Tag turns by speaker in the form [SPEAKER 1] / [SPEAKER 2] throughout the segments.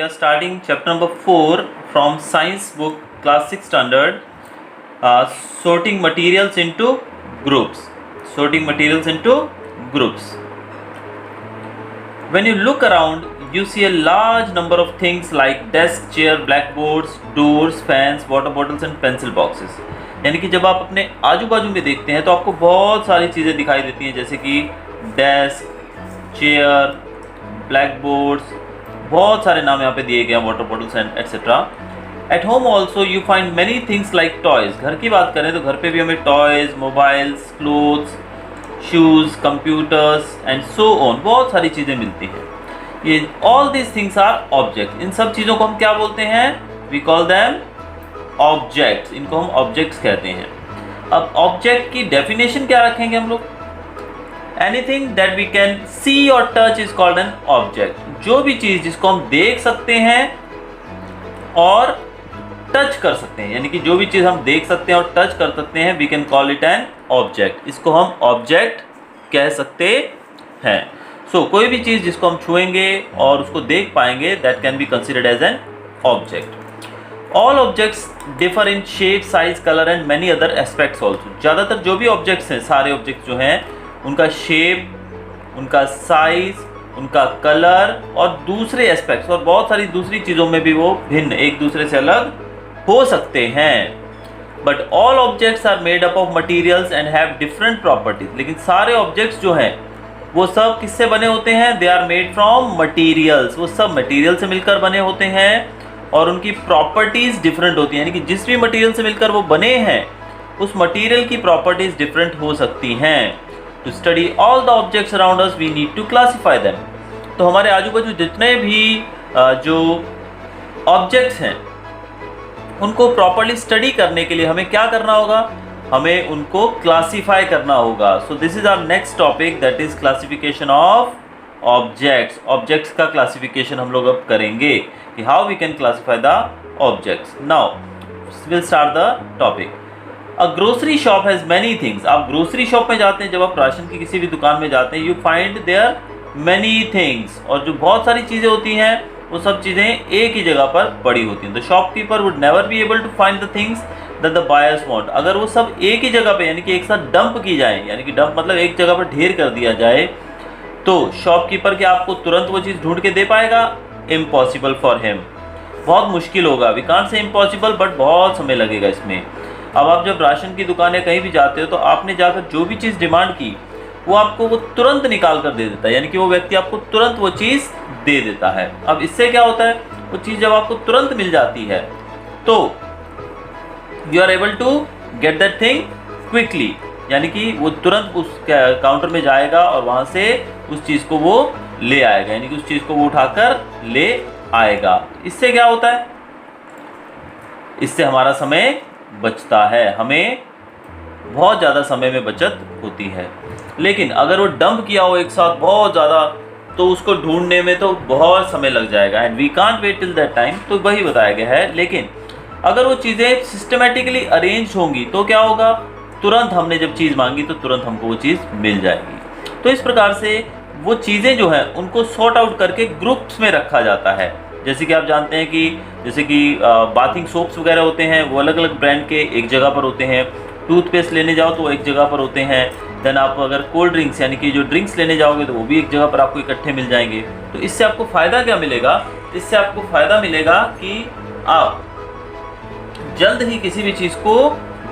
[SPEAKER 1] are starting chapter number 4 from science book class 6 standard, sorting materials into groups. Sorting materials into groups. When you look around, you see a large number of things like desk, chair, blackboards, doors, fans, water bottles and pencil boxes. यानी कि जब आप अपने आजू बाजू में देखते हैं तो आपको बहुत सारी चीज़ें दिखाई देती हैं, जैसे कि डेस्क, चेयर, ब्लैक बोर्ड्स, बहुत सारे नाम यहाँ पे दिए गए हैं, water bottles and etcetera. At home also you find many things like toys. घर की बात करें तो घर पे भी हमें toys, mobiles, clothes, shoes, computers and so on, बहुत सारी चीज़ें मिलती हैं. ये all this things are object. इन सब चीज़ों को हम क्या बोलते हैं? We call them objects. इनको हम ऑब्जेक्ट्स कहते हैं. अब ऑब्जेक्ट की डेफिनेशन क्या रखेंगे हम लोग? Anything that we can see और touch is called an object. जो भी चीज़ जिसको हम देख सकते हैं और टच कर सकते हैं, यानी कि जो भी चीज़ हम देख सकते हैं और टच कर सकते हैं, we can call it an object. इसको हम ऑब्जेक्ट कह सकते हैं. सो कोई भी चीज़ जिसको हम छुएंगे और उसको देख पाएंगे, that can be considered as an object. All objects differ in shape, size, colour and many other aspects also. ज़्यादातर जो भी ऑब्जेक्ट्स हैं, सारे ऑब्जेक्ट्स जो हैं, उनका शेप, उनका साइज, उनका कलर और दूसरे एस्पेक्ट्स और बहुत सारी दूसरी चीज़ों में भी वो भिन्न, एक दूसरे से अलग हो सकते हैं. But all objects are made up of materials and have different properties. लेकिन सारे ऑब्जेक्ट्स जो हैं वो सब किससे बने होते हैं? They are made from materials. वो सब मटीरियल से मिलकर बने होते हैं और उनकी प्रॉपर्टीज डिफरेंट होती हैं. यानी कि जिस भी मटीरियल से मिलकर वो बने हैं, उस मटीरियल की प्रॉपर्टीज डिफरेंट हो सकती हैं. To study all the objects around us we need to classify them. तो हमारे आजू बाजू जितने भी जो ऑब्जेक्ट्स हैं, उनको प्रॉपर्ली स्टडी करने के लिए हमें क्या करना होगा? हमें उनको क्लासीफाई करना होगा. So this is our next topic, that is classification of objects. Objects का क्लासिफिकेशन हम लोग अब करेंगे कि how we can classify the objects. Now will start the topic. A grocery shop has many things. आप grocery shop में जाते हैं, जब आप राशन की किसी भी दुकान में जाते हैं, you find there many things. और जो बहुत सारी चीज़ें होती हैं, वो सब चीज़ें एक ही जगह पर पड़ी होती हैं. The shopkeeper would never be able to find the things that the buyers want. अगर वो सब एक ही जगह पे, यानी कि एक साथ डंप की जाए, यानी कि डंप मतलब एक जगह पर ढेर कर दिया जाए, तो शॉपकीपर क्या आपको तुरंत वो चीज़ ढूंढ के दे पाएगा? Impossible for him. बहुत मुश्किल होगा. We can't say impossible, but बहुत समय लगेगा इसमें. अब आप जब राशन की दुकान या कहीं भी जाते हो, तो आपने जाकर जो भी चीज़ डिमांड की, वो आपको वो तुरंत निकाल कर दे देता है. यानी कि वो व्यक्ति आपको तुरंत वो चीज़ दे देता है. अब इससे क्या होता है? वो चीज़ जब आपको तुरंत मिल जाती है, तो you are able to get that thing quickly. यानी कि वो तुरंत उस काउंटर में जाएगा और वहाँ से उस चीज़ को वो ले आएगा, यानी कि उस चीज़ को वो उठाकर ले आएगा. इससे क्या होता है? इससे हमारा समय बचता है. हमें बहुत ज़्यादा समय में बचत होती है. लेकिन अगर वो डंप किया हो एक साथ बहुत ज़्यादा, तो उसको ढूंढने में तो बहुत समय लग जाएगा. And we can't wait till that time. तो वही बताया गया है. लेकिन अगर वो चीज़ें सिस्टमेटिकली अरेंज होंगी, तो क्या होगा? तुरंत हमने जब चीज़ मांगी तो तुरंत हमको वो चीज़ मिल जाएगी. तो इस प्रकार से वो चीज़ें जो हैं, उनको सॉर्ट आउट करके ग्रुप्स में रखा जाता है. जैसे कि आप जानते हैं कि जैसे कि बाथिंग सोप्स वगैरह होते हैं, वो अलग अलग ब्रांड के एक जगह पर होते हैं. टूथपेस्ट लेने जाओ तो एक जगह पर होते हैं. देन आप अगर कोल्ड ड्रिंक्स, यानी कि जो ड्रिंक्स लेने जाओगे, तो वो भी एक जगह पर आपको इकट्ठे मिल जाएंगे. तो इससे आपको फ़ायदा क्या मिलेगा? इससे आपको फ़ायदा मिलेगा कि आप जल्द ही किसी भी चीज़ को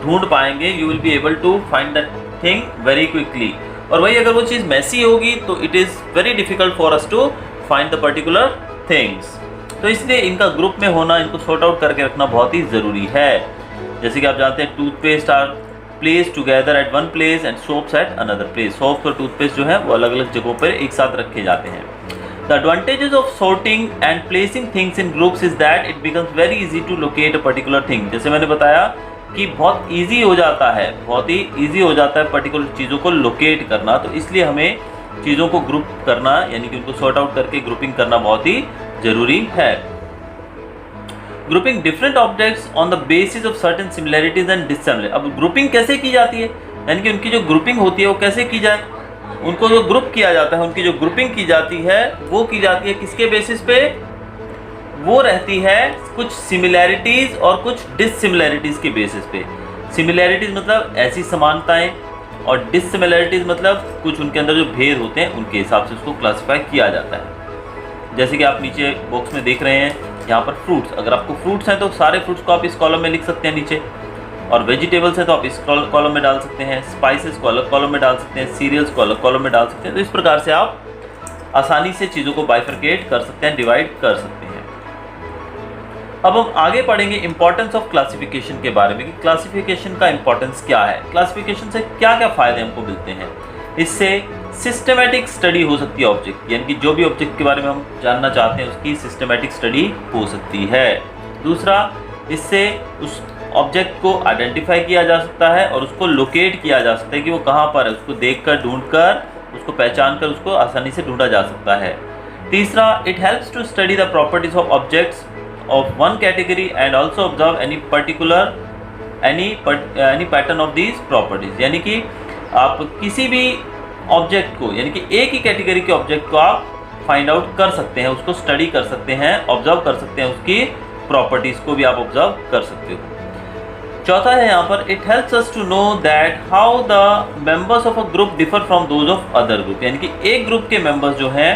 [SPEAKER 1] ढूंढ पाएंगे. You will be able to find that thing very quickly. और वही अगर वो चीज़ मैसी होगी, तो it is very difficult for us to find the particular things. तो इसलिए इनका ग्रुप में होना, इनको सॉर्ट आउट करके रखना बहुत ही ज़रूरी है. जैसे कि आप जानते हैं, toothpaste are place together at one place and soaps at another place. Soaps और टूथपेस्ट जो है वो अलग अलग जगहों पर एक साथ रखे जाते हैं. The advantages of sorting and placing things in groups is that it becomes very easy to locate a particular thing. जैसे मैंने बताया कि बहुत ईजी हो जाता है, बहुत ही ईजी हो जाता है पर्टिकुलर चीज़ों को लोकेट करना. तो इसलिए हमें चीज़ों को ग्रुप करना, यानी कि उनको सॉर्ट आउट करके ग्रुपिंग करना बहुत ही ज़रूरी है. Grouping different objects on the basis of certain similarities and dissimilar. अब ग्रुपिंग कैसे की जाती है? यानी कि उनकी जो ग्रुपिंग होती है वो कैसे की जाए? उनको जो ग्रुप किया जाता है, उनकी जो ग्रुपिंग की जाती है, वो की जाती है किसके बेसिस पे? वो रहती है कुछ सिमिलैरिटीज़ और कुछ डिससिमिलैरिटीज़ के बेसिस पे। सिमिलैरिटीज़ मतलब ऐसी समानताएं, और डिससिमिलैरिटीज़ मतलब कुछ उनके अंदर जो भेद होते हैं उनके हिसाब से उसको क्लासिफाई किया जाता है। जैसे कि आप नीचे बॉक्स में देख रहे हैं, यहाँ पर फ्रूट्स, अगर आपको फ्रूट्स हैं तो सारे फ्रूट्स को आप इस कॉलम में लिख सकते हैं नीचे, और वेजिटेबल्स हैं तो आप इस कॉलम में डाल सकते हैं, स्पाइसेस को अलग कॉलम में डाल सकते हैं, सीरियल्स को अलग कॉलम में डाल सकते हैं। तो इस प्रकार से आप आसानी से चीज़ों को बाइफरकेट कर सकते हैं, डिवाइड कर सकते हैं। अब हम आगे पढ़ेंगे इंपॉर्टेंस ऑफ क्लासिफिकेशन के बारे में कि क्लासिफिकेशन का इंपॉर्टेंस क्या है, क्लासिफिकेशन से क्या क्या फ़ायदे हमको मिलते हैं। इससे सिस्टमेटिक स्टडी हो सकती है ऑब्जेक्ट, यानी कि जो भी ऑब्जेक्ट के बारे में हम जानना चाहते हैं उसकी सिस्टमेटिक स्टडी हो सकती है। दूसरा, इससे उस ऑब्जेक्ट को आइडेंटिफाई किया जा सकता है और उसको लोकेट किया जा सकता है कि वो कहाँ पर है, उसको देखकर, ढूंढकर, उसको पहचान कर उसको आसानी से ढूंढा जा सकता है। तीसरा, it helps to study the properties of objects of one category and also observe any pattern of these properties, यानी कि आप किसी भी ऑब्जेक्ट को, यानी कि एक ही कैटेगरी के ऑब्जेक्ट को आप फाइंड आउट कर सकते हैं, उसको स्टडी कर सकते हैं, ऑब्जर्व कर सकते हैं, उसकी प्रॉपर्टीज को भी आप ऑब्जर्व कर सकते हो। चौथा है यहाँ पर, it helps us to know that how the members of a group differ from those of other group, यानी कि एक ग्रुप के मेंबर्स जो हैं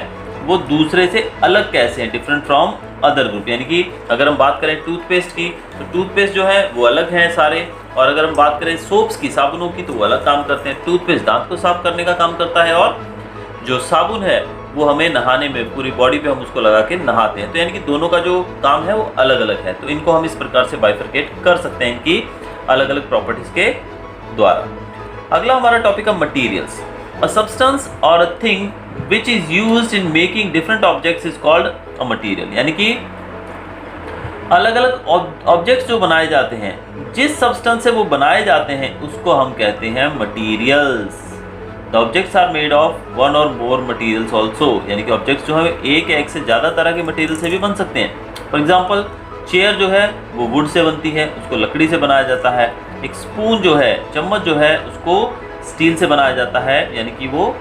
[SPEAKER 1] वो दूसरे से अलग कैसे हैं, डिफरेंट फ्रॉम अदर ग्रुप। यानी कि अगर हम बात करें टूथपेस्ट की, तो टूथपेस्ट जो है वो अलग हैं सारे, और अगर हम बात करें सोप्स की, साबुनों की, तो वो अलग काम करते हैं। टूथपेस्ट दांत को साफ करने का काम करता है, और जो साबुन है वो हमें नहाने में, पूरी बॉडी पे हम उसको लगा के नहाते हैं। तो यानी कि दोनों का जो काम है वो अलग अलग है। तो इनको हम इस प्रकार से बाइफरकेट कर सकते हैं कि अलग अलग प्रॉपर्टीज के द्वारा। अगला हमारा टॉपिक है मटीरियल्स। अ सब्सटेंस और a thing which is used in making different objects is called a material, यानी कि अलग अलग ऑब्जेक्ट्स जो बनाए जाते हैं, जिस सब्सटेंस से वो बनाए जाते हैं उसको हम कहते हैं materials. The objects are made of one or more materials also, यानी कि ऑब्जेक्ट्स जो है एक या एक से ज़्यादा तरह के मटीरियल से भी बन सकते हैं। फॉर एग्जाम्पल, चेयर जो है वो वुड से बनती है, उसको लकड़ी से बनाया जाता है। एक स्पून जो है, चम्मच जो है, उसको स्टील से बनाया जाता है, यानी कि वो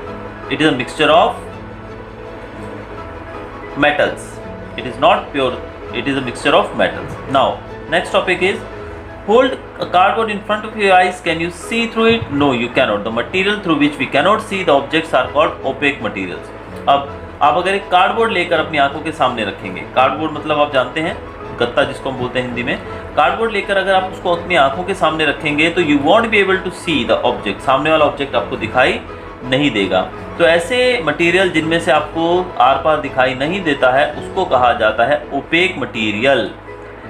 [SPEAKER 1] it is a mixture of metals, it is not pure, it is a mixture of metals. Now next topic is, hold a cardboard in front of your eyes, can you see through it? No, you cannot. The material through which we cannot see the objects are called opaque materials. अब आप अगर एक cardboard लेकर अपनी आंखों के सामने रखेंगे, कार्डबोर्ड मतलब आप जानते हैं गत्ता जिसको हम बोलते हैं हिंदी में, कार्डबोर्ड लेकर अगर आप उसको अपनी आंखों के सामने रखेंगे तो you won't be able to see the object, सामने वाला ऑब्जेक्ट आपको दिखाई नहीं देगा। तो ऐसे मटेरियल जिनमें से आपको आर पार दिखाई नहीं देता है उसको कहा जाता है opaque material.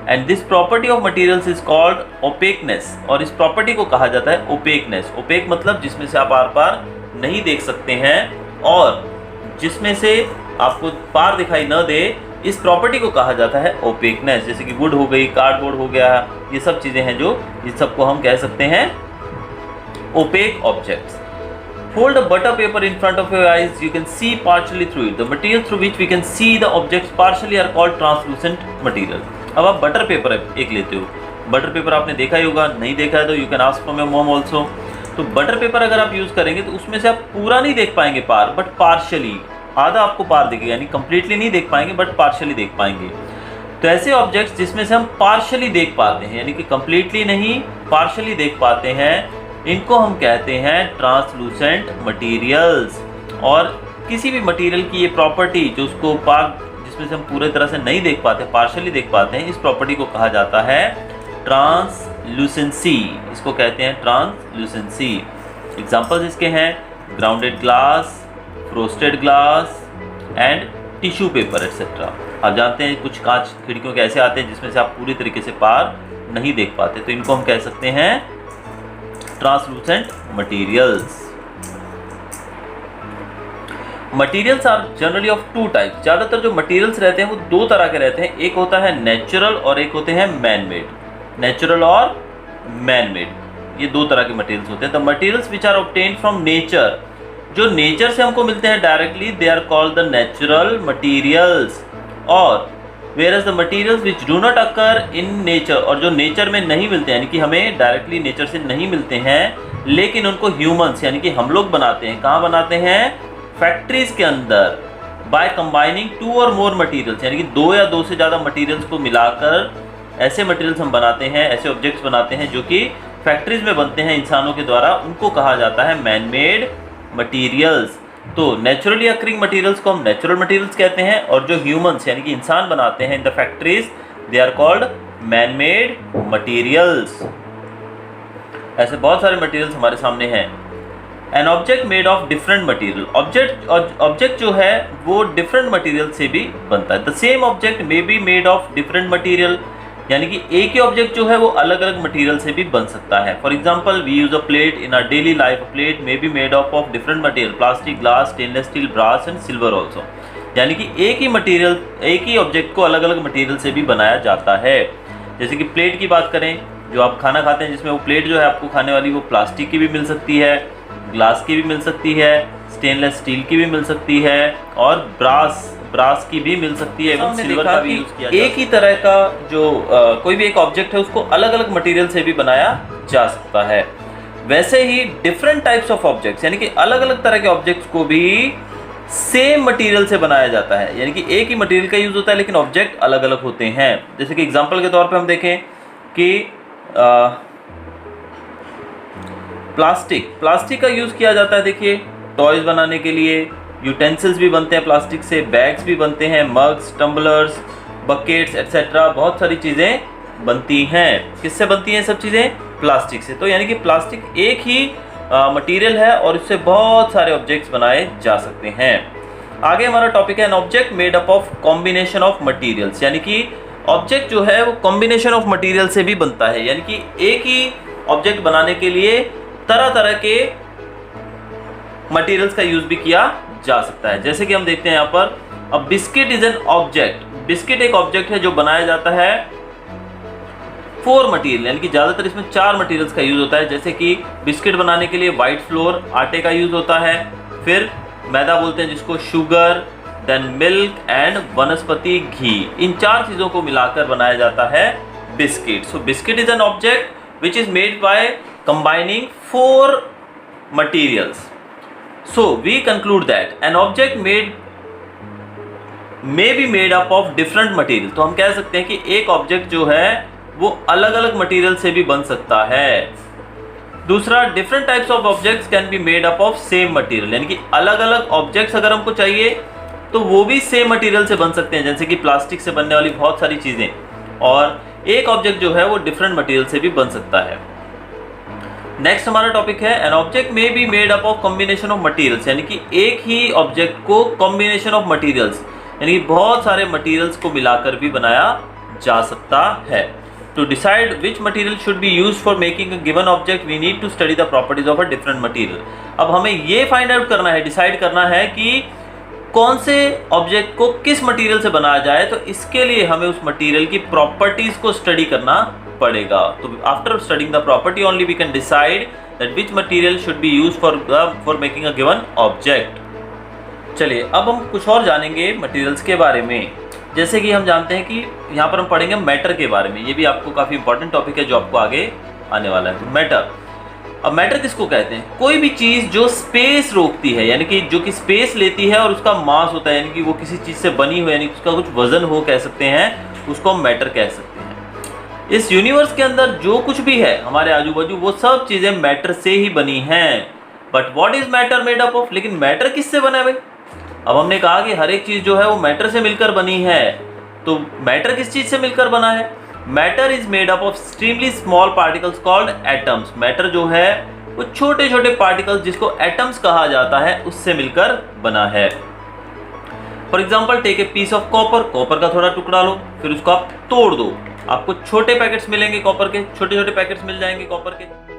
[SPEAKER 1] And this property of materials is called opaqueness, और इस प्रॉपर्टी को कहा जाता है ओपेकनेस। ओपेक मतलब जिसमें से आप आर पार नहीं देख सकते हैं और जिसमें से आपको पार दिखाई न दे, इस प्रॉपर्टी को कहा जाता है ओपेकनेस। जैसे कि वुड हो गई, कार्डबोर्ड हो गया, ये सब चीज़ें हैं जो इस सबको हम कह सकते हैं opaque objects. Hold a butter paper in front of your eyes, you can see partially through it. The material through which we can see the objects partially are called translucent material. अब आप butter paper एक लेते हो, butter paper आपने देखा ही होगा, नहीं देखा है तो you can ask from your mom also. तो बटर पेपर अगर आप यूज़ करेंगे तो उसमें से आप पूरा नहीं देख पाएंगे पार, बट पार्शली, आधा आपको पार दिखेगा, यानी कंप्लीटली नहीं देख पाएंगे बट पार्शली देख पाएंगे। तो ऐसे ऑब्जेक्ट्स जिसमें से हम पार्शली देख पाते हैं, यानी कि कंप्लीटली नहीं, पार्शली देख पाते हैं, इनको हम कहते हैं ट्रांसलूसेंट मटेरियल्स। और किसी भी मटेरियल की ये प्रॉपर्टी जो उसको जिसमें से हम पूरे तरह से नहीं देख पाते, पार्शली देख पाते हैं, इस प्रॉपर्टी को कहा जाता है ट्रांसलूसेंसी। इसको कहते हैं ट्रांसलूसेंसी। एग्जांपल्स इसके हैं grounded glass, frosted glass and tissue paper etcetera. आप जानते हैं कुछ कांच खिड़कियों के ऐसे आते हैं जिसमें से आप पूरी तरीके से पार नहीं देख पाते, तो इनको हम कह सकते हैं translucent materials. Materials are generally of two types. ज़्यादातर जो मटेरियल्स रहते हैं वो दो तरह के रहते हैं, एक होता है नेचुरल और एक होते हैं मैन मेड। नेचुरल और मैन मेड, ये दो तरह के मटेरियल्स होते हैं। The materials which are obtained from nature, जो नेचर से हमको मिलते हैं directly, they are called the natural materials. और where the materials which do not occur in nature, और जो नेचर में नहीं मिलते हैं, यानी कि हमें डायरेक्टली नेचर से नहीं मिलते हैं, लेकिन उनको ह्यूमंस यानी कि हम लोग बनाते हैं। कहाँ बनाते हैं? फैक्ट्रीज के अंदर, बाय कंबाइनिंग 2 और मोर मटेरियल्स, यानी कि 2 या 2 से ज़्यादा मटेरियल्स को मिलाकर ऐसे मटेरियल्स हम बनाते हैं, ऐसे ऑब्जेक्ट्स बनाते हैं जो कि फैक्ट्रीज में बनते हैं इंसानों के द्वारा, उनको कहा जाता है मैन मेड मटीरियल्स। तो नेचुरली अक्रिंग मटेरियल्स को हम नेचुरल मटेरियल्स कहते हैं, और जो ह्यूमंस यानी कि इंसान बनाते हैं in the factories, they are called man made materials. ऐसे बहुत सारे मटेरियल्स हमारे सामने हैं। An object made of different material, object जो है वो डिफरेंट मटेरियल से भी बनता है। The same object may be made of different material, यानी कि एक ही ऑब्जेक्ट जो है वो अलग अलग मटेरियल से भी बन सकता है। For example we use a plate in our daily life, a plate may be made of different material, plastic, glass, stainless steel, brass and silver also. यानी कि एक ही ऑब्जेक्ट को अलग अलग मटेरियल से भी बनाया जाता है। जैसे कि प्लेट की बात करें, जो आप खाना खाते हैं जिसमें वो प्लेट जो है आपको खाने वाली, वो प्लास्टिक की भी मिल सकती है, ग्लास की भी मिल सकती है, स्टेनलेस स्टील की भी मिल सकती है, और ब्रास की भी मिल सकती है, एवं सिल्वर का भी यूज किया। एक ही तरह का जो कोई भी एक ऑब्जेक्ट है उसको अलग अलग मटेरियल से भी बनाया जा सकता है। वैसे ही डिफरेंट टाइप्स ऑफ ऑब्जेक्ट्स, यानी कि अलग अलग तरह के ऑब्जेक्ट्स को भी सेम मटेरियल से बनाया जाता है, यानी कि एक ही मटेरियल का यूज होता है लेकिन ऑब्जेक्ट अलग अलग होते हैं। जैसे कि एग्जांपल के तौर पे हम देखें कि प्लास्टिक का यूज किया जाता है। देखिए टॉयज बनाने के लिए, यूटेंसिल्स भी बनते हैं प्लास्टिक से, बैग्स भी बनते हैं, मग्स, टम्बलर्स, बकेट्स एट्सेट्रा, बहुत सारी चीज़ें बनती हैं। किससे बनती हैं सब चीज़ें? प्लास्टिक से। तो यानी कि प्लास्टिक एक ही मटेरियल है और इससे बहुत सारे ऑब्जेक्ट्स बनाए जा सकते हैं। आगे हमारा टॉपिक है N object made up of combination of materials, यानी कि ऑब्जेक्ट जो है वो कॉम्बिनेशन ऑफ मटेरियल से भी बनता है, यानी कि एक ही ऑब्जेक्ट बनाने के लिए तरह तरह के मटेरियल्स का यूज भी किया जा सकता है। जैसे कि हम देखते हैं यहाँ पर, अब biscuit is an object, biscuit एक ऑब्जेक्ट है जो बनाया जाता है 4 मटेरियल, यानी कि ज्यादातर इसमें 4 मटेरियल्स का यूज होता है। जैसे कि बिस्किट बनाने के लिए व्हाइट फ्लोर, आटे का यूज होता है, फिर मैदा बोलते हैं जिसको, शुगर, देन मिल्क एंड वनस्पति घी, इन 4 चीजों को मिलाकर बनाया जाता है biscuit. So biscuit is an object which is made by combining 4 materials. So we conclude that an object may be made up of different material. तो हम कह सकते हैं कि एक ऑब्जेक्ट जो है वो अलग अलग मटेरियल से भी बन सकता है। दूसरा, different types of objects can be made up of same material, यानी कि अलग अलग ऑब्जेक्ट्स अगर हमको चाहिए तो वो भी सेम मटेरियल से बन सकते हैं, जैसे कि प्लास्टिक से बनने वाली बहुत सारी चीजें। और एक ऑब्जेक्ट जो है वो डिफरेंट मटेरियल से भी बन सकता है। नेक्स्ट हमारा टॉपिक है an object may be made up of combination of materials, यानी कि एक ही ऑब्जेक्ट को कॉम्बिनेशन ऑफ मटेरियल्स, यानी कि बहुत सारे मटेरियल्स को मिलाकर भी बनाया जा सकता है। To decide which material should be used for making a given object we need to study the properties of a different material. अब हमें ये फाइंड आउट करना है, डिसाइड करना है कि कौन से ऑब्जेक्ट को किस मटेरियल से बनाया जाए, तो इसके लिए हमें उस मटेरियल की प्रॉपर्टीज को स्टडी करना पड़ेगा। तो after studying the property only we can decide that which material should be used for making a given object. चलिए अब हम कुछ और जानेंगे मटेरियल्स के बारे में। जैसे कि हम जानते हैं कि यहाँ पर हम पढ़ेंगे मैटर के बारे में, ये भी आपको काफ़ी इंपॉर्टेंट टॉपिक है जो आपको आगे आने वाला है। तो मैटर, अब मैटर किसको कहते हैं? कोई भी चीज़ जो स्पेस रोकती है, यानी कि जो कि स्पेस लेती है और उसका मास होता है, यानी कि वो किसी चीज़ से बनी हो, यानी कि उसका कुछ वजन हो कह सकते हैं, उसको हम मैटर कह सकते हैं। इस यूनिवर्स के अंदर जो कुछ भी है हमारे आजू बाजू, वो सब चीज़ें मैटर से ही बनी हैं। But what is matter made up of? लेकिन मैटर किससे बना है भाई? अब हमने कहा कि हर एक चीज़ जो है वो मैटर से मिलकर बनी है, तो मैटर किस चीज़ से मिलकर बना है? Matter is made up of extremely small particles called atoms. Matter जो है वो छोटे छोटे पार्टिकल्स जिसको एटम्स कहा जाता है उससे मिलकर बना है। For example take a piece of copper, copper का थोड़ा टुकड़ा लो, फिर उसको आप तोड़ दो, आपको छोटे पैकेट्स मिलेंगे कॉपर के, छोटे छोटे पैकेट्स मिल जाएंगे कॉपर के।